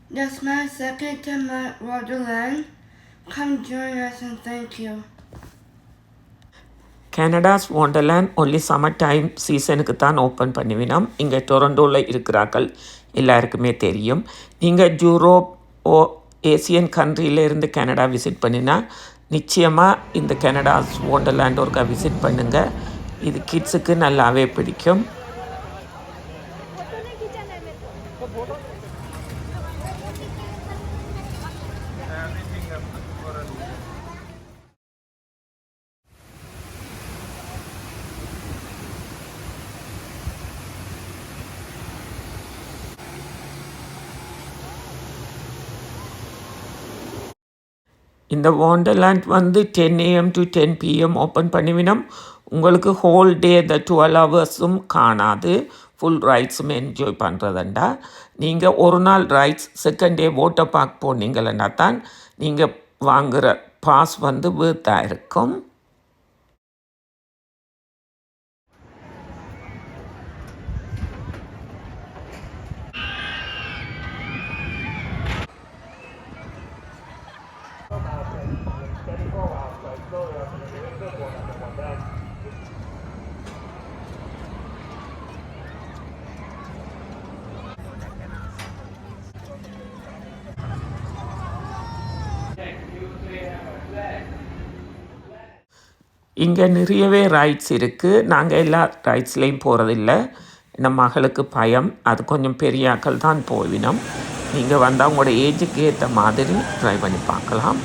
That's my second time at Wonderland. Come join us and thank you. Canada's wonderland only summer time சீசனுக்கு தான் open பண்ணிவினோம். இங்கே டொரண்டோவில் இருக்கிறார்கள் எல்லாருக்குமே தெரியும். நீங்கள் யூரோப் ஏசியன் கண்ட்ரியிலேருந்து கனடா விசிட் பண்ணினா நிச்சயமாக இந்த கனடாஸ் ஒண்டர்லேண்ட் ஒருக்கா விசிட் பண்ணுங்கள். இது கிட்ஸுக்கு நல்லாவே பிடிக்கும். இந்த wonderland 10 AM to 10 PM open பண்ணிவினோம். உங்களுக்கு ஹோல் டே இந்த 12 ஹவர்ஸும் காணாது. ஃபுல் ரைட்ஸும் என்ஜாய் பண்ணுறதுண்டா. நீங்கள் ஒரு நாள் rides second day water park போனீங்களா தான் நீங்கள் வாங்குகிற பாஸ் வேர்த்தாக இருக்கும். இங்கே நிறையவே ரைட்ஸ் இருக்குது. நாங்கள் எல்லா ரைட்ஸ்லேயும் போகிறதில்ல. நம்ம மகளுக்கு பயம், அது கொஞ்சம் பெரிய ஆக்கள் தான் போவினோம். நீங்கள் வந்தால் உங்களோட ஏஜுக்கு ஏற்ற மாதிரி ட்ரை பண்ணி பார்க்கலாம்.